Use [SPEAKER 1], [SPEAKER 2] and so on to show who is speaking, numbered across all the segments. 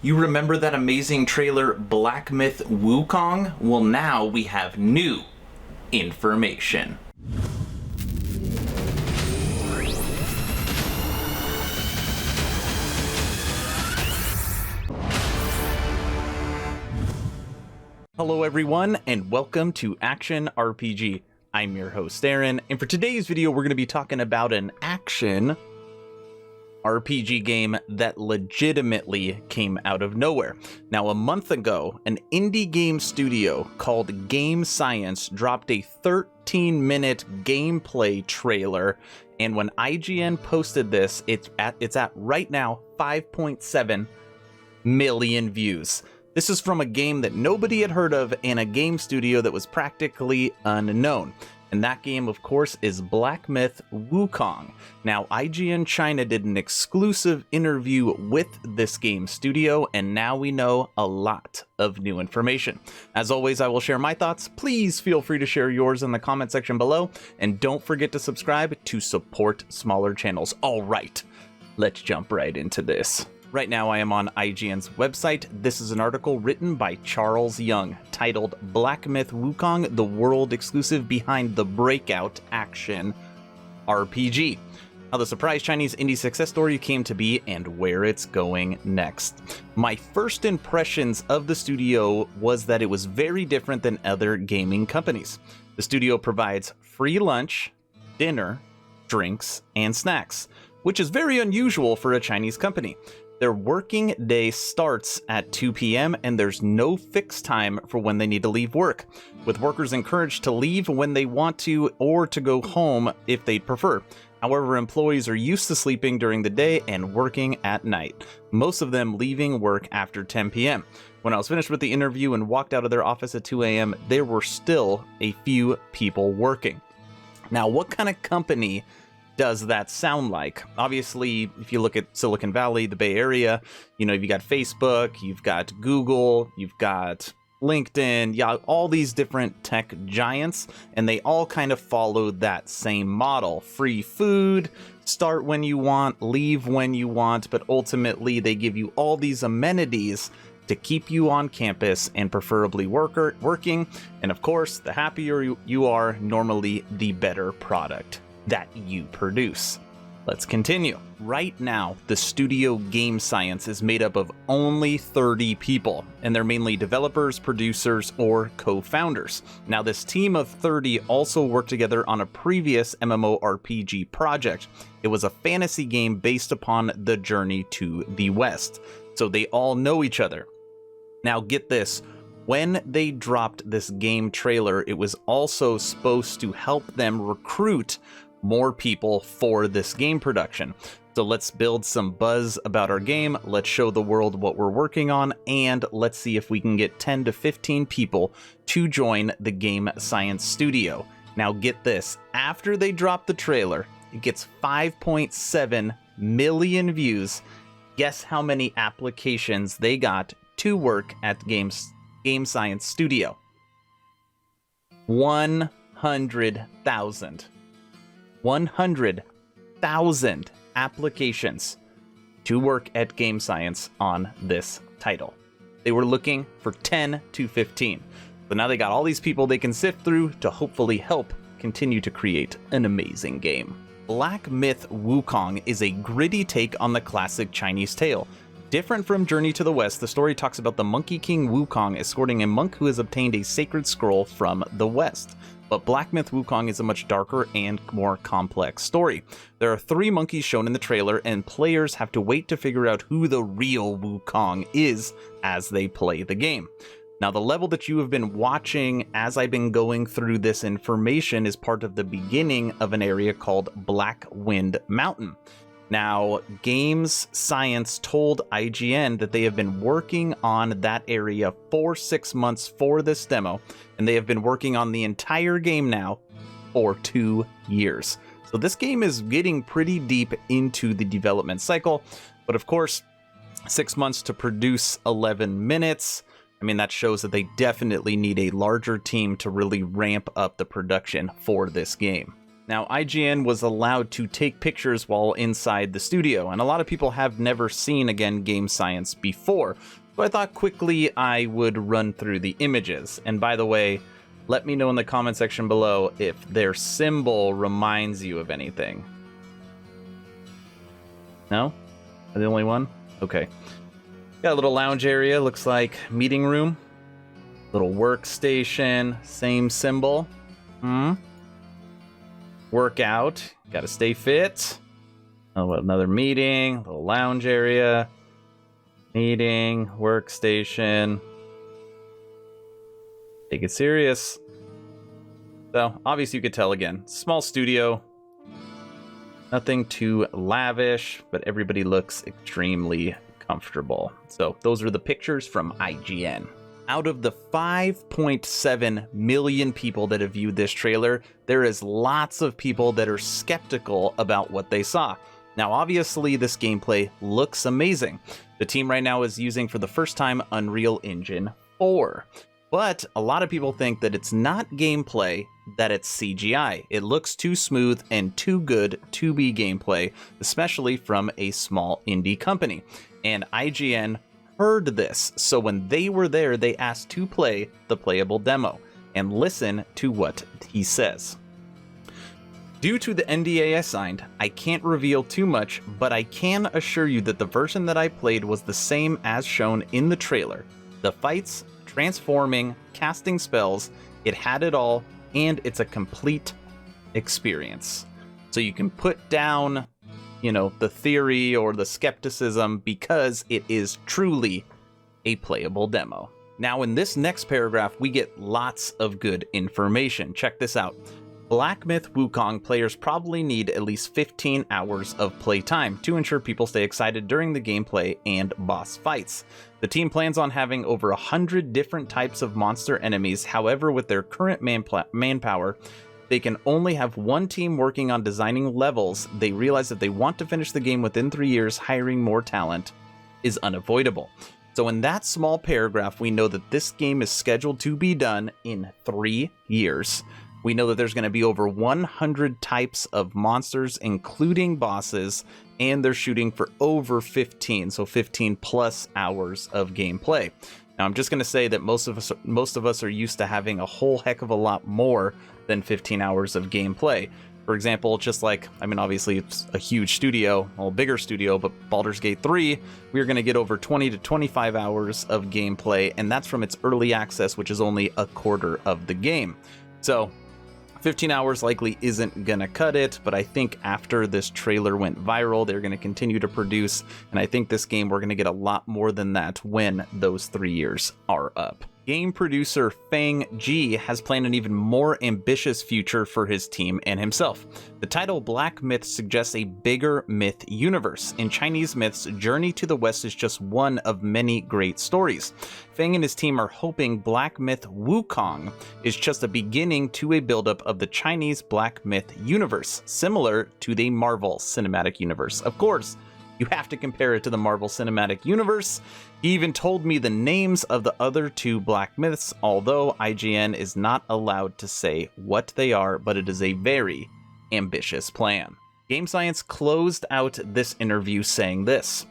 [SPEAKER 1] You remember that amazing trailer Black Myth Wukong? Well, now we have new information. Hello everyone, and welcome to Action RPG. I'm your host Aaron, and for today's video we're going to be talking about an action RPG game that legitimately came out of nowhere. Now, a month ago, an indie game studio called Game Science dropped a 13-minute gameplay trailer, and when IGN posted this, it's at right now 5.7 million views. This is from a game that nobody had heard of and a game studio that was practically unknown. And that game, of course, is Black Myth Wukong. Now, IGN China did an exclusive interview with this game studio, and now we know a lot of new information. As always, I will share my thoughts. Please feel free to share yours in the comment section below, and don't forget to subscribe to support smaller channels. All right, let's jump right into this. Right now I am on IGN's website. This is an article written by Charles Young titled Black Myth Wukong, the world exclusive behind the breakout action RPG. How the surprise Chinese indie success story came to be and where it's going next. My first impressions of the studio was that it was very different than other gaming companies. The studio provides free lunch, dinner, drinks, and snacks, which is very unusual for a Chinese company. Their working day starts at 2 p.m. and there's no fixed time for when they need to leave work, with workers encouraged to leave when they want to or to go home if they prefer. However, employees are used to sleeping during the day and working at night, most of them leaving work after 10 p.m. When I was finished with the interview and walked out of their office at 2 a.m., there were still a few people working. Now, what kind of company does that sound like? Obviously, if you look at Silicon Valley, the Bay Area, you've got Facebook, you've got Google, you've got LinkedIn, yeah, all these different tech giants, and they all kind of follow that same model. Free food, start when you want, leave when you want, but ultimately they give you all these amenities to keep you on campus and preferably working, and of course, the happier you are, normally the better product that you produce. Let's continue. Right now, the studio Game Science is made up of only 30 people, and they're mainly developers, producers, or co-founders. Now, this team of 30 also worked together on a previous MMORPG project. It was a fantasy game based upon the journey to the West, so they all know each other. Now, get this. When they dropped this game trailer, it was also supposed to help them recruit more people for this game production. So let's build some buzz about our game, let's show the world what we're working on, and let's see if we can get 10 to 15 people to join the Game Science studio. Now get this, after they drop the trailer, it gets 5.7 million views. Guess how many applications they got to work at Game Science studio? 100,000. 100,000 applications to work at Game Science on this title. They were looking for 10 to 15. So now they got all these people they can sift through to hopefully help continue to create an amazing game. Black Myth Wukong is a gritty take on the classic Chinese tale. Different from Journey to the West, the story talks about the Monkey King Wukong escorting a monk who has obtained a sacred scroll from the West. But Black Myth Wukong is a much darker and more complex story. There are 3 monkeys shown in the trailer, and players have to wait to figure out who the real Wukong is as they play the game. Now, the level that you have been watching as I've been going through this information is part of the beginning of an area called Black Wind Mountain. Now, Games Science told IGN that they have been working on that area for 6 months for this demo, and they have been working on the entire game now for 2 years. So this game is getting pretty deep into the development cycle, but of course, 6 months to produce 11 minutes. I mean, that shows that they definitely need a larger team to really ramp up the production for this game. Now, IGN was allowed to take pictures while inside the studio, and a lot of people have never seen, again, Game Science before. So I thought quickly I would run through the images. And by the way, let me know in the comment section below if their symbol reminds you of anything. No? Am I the only one? Okay. Got a little lounge area, looks like meeting room. Little workstation, same symbol. Workout, gotta stay fit. Oh, another meeting, little lounge area. Meeting, workstation. Take it serious. So, obviously you could tell again, small studio. Nothing too lavish, but everybody looks extremely comfortable. So, those are the pictures from IGN. Out of the 5.7 million people that have viewed this trailer, there is lots of people that are skeptical about what they saw. Now, obviously, this gameplay looks amazing. The team right now is using, for the first time, Unreal Engine 4. But a lot of people think that it's not gameplay, that it's CGI. It looks too smooth and too good to be gameplay, especially from a small indie company. And IGN heard this, so when they were there, they asked to play the playable demo, and listen to what he says. Due to the NDA I signed, I can't reveal too much, but I can assure you that the version that I played was the same as shown in the trailer. The fights, transforming, casting spells, it had it all, and it's a complete experience. So you can put down, you know, the theory or the skepticism because it is truly a playable demo. Now, in this next paragraph, we get lots of good information. Check this out. Black Myth Wukong players probably need at least 15 hours of playtime to ensure people stay excited during the gameplay and boss fights. The team plans on having over 100 different types of monster enemies. However, with their current manpower, they can only have one team working on designing levels. They realize if they want to finish the game within 3 years, hiring more talent is unavoidable. So in that small paragraph, we know that this game is scheduled to be done in 3 years. We know that there's going to be over 100 types of monsters, including bosses, and they're shooting for over 15, so 15 plus hours of gameplay. Now, I'm just going to say that most of us are used to having a whole heck of a lot more than 15 hours of gameplay. For example, just like, I mean, obviously it's a huge studio, a bigger studio, but Baldur's Gate 3, we're going to get over 20 to 25 hours of gameplay, and that's from its early access, which is only a quarter of the game. So 15 hours likely isn't gonna cut it, but I think after this trailer went viral, they're gonna continue to produce, and I think this game, we're gonna get a lot more than that when those 3 years are up. Game producer Fang Ji has planned an even more ambitious future for his team and himself. The title Black Myth suggests a bigger myth universe. In Chinese myths, Journey to the West is just one of many great stories. Fang and his team are hoping Black Myth Wukong is just a beginning to a buildup of the Chinese Black Myth universe, similar to the Marvel Cinematic Universe. Of course, you have to compare it to the Marvel Cinematic Universe. He even told me the names of the other two Black Myths, although IGN is not allowed to say what they are, but it is a very ambitious plan. Game Science closed out this interview saying this: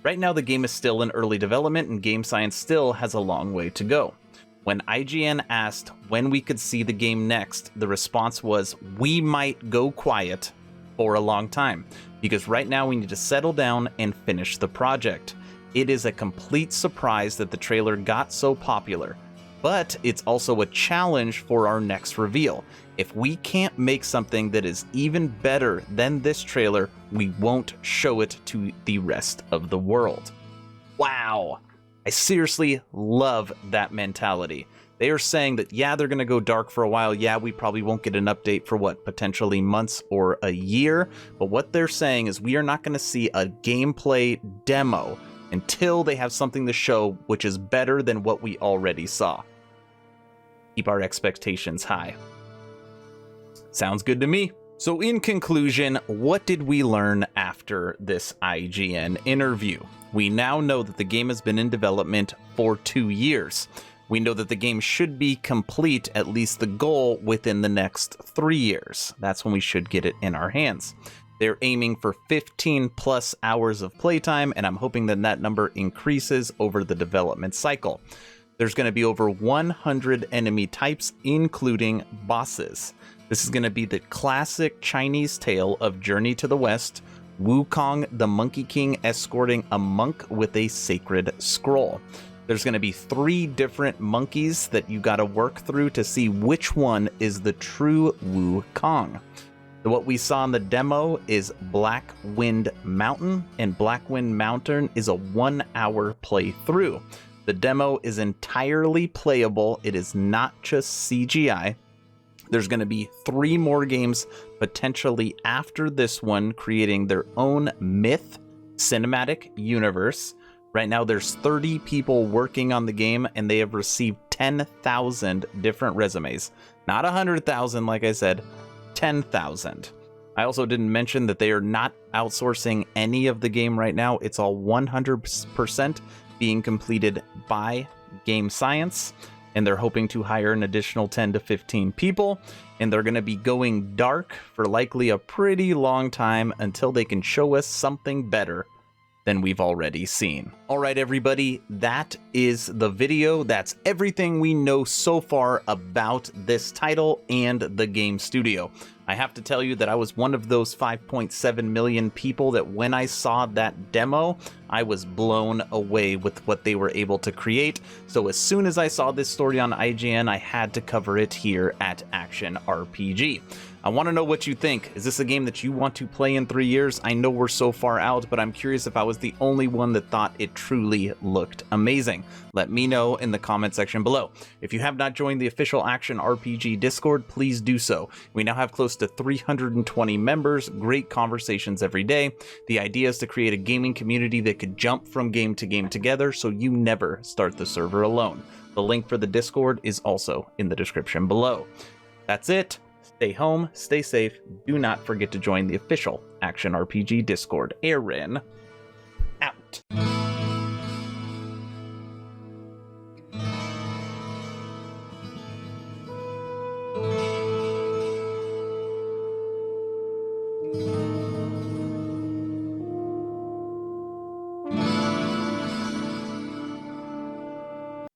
[SPEAKER 1] right now the game is still in early development and Game Science still has a long way to go. When IGN asked when we could see the game next, the response was, we might go quiet for a long time, because right now we need to settle down and finish the project. It is a complete surprise that the trailer got so popular, but it's also a challenge for our next reveal. If we can't make something that is even better than this trailer, we won't show it to the rest of the world. Wow, I seriously love that mentality. They are saying that, yeah, they're going to go dark for a while. Yeah, we probably won't get an update for potentially months or a year. But what they're saying is we are not going to see a gameplay demo until they have something to show which is better than what we already saw. Keep our expectations high. Sounds good to me. So in conclusion, what did we learn after this IGN interview? We now know that the game has been in development for 2 years. We know that the game should be complete, at least the goal, within the next 3 years. That's when we should get it in our hands. They're aiming for 15 plus hours of playtime, and I'm hoping that that number increases over the development cycle. There's going to be over 100 enemy types, including bosses. This is going to be the classic Chinese tale of Journey to the West, Wukong the Monkey King escorting a monk with a sacred scroll. There's going to be 3 different monkeys that you got to work through to see which one is the true Wukong. What we saw in the demo is Black Wind Mountain, and Black Wind Mountain is a 1-hour playthrough. The demo is entirely playable. It is not just CGI. There's going to be 3 more games potentially after this one, creating their own myth cinematic universe. Right now, there's 30 people working on the game, and they have received 10,000 different resumes. Not 100,000, like I said, 10,000. I also didn't mention that they are not outsourcing any of the game right now. It's all 100% being completed by Game Science, and they're hoping to hire an additional 10 to 15 people, and they're going to be going dark for likely a pretty long time until they can show us something better than we've already seen. All right, everybody, that is the video. That's everything we know so far about this title and the game studio. I have to tell you that I was one of those 5.7 million people that when I saw that demo, I was blown away with what they were able to create. So as soon as I saw this story on IGN, I had to cover it here at Action RPG. I want to know what you think. Is this a game that you want to play in 3 years? I know we're so far out, but I'm curious if I was the only one that thought it truly looked amazing. Let me know in the comment section below. If you have not joined the official Action RPG Discord, please do so. We now have close to 320 members, great conversations every day. The idea is to create a gaming community that could jump from game to game together, so you never start the server alone. The link for the Discord is also in the description below. That's it. Stay home, stay safe. Do not forget to join the official Action RPG Discord. Aaron, out.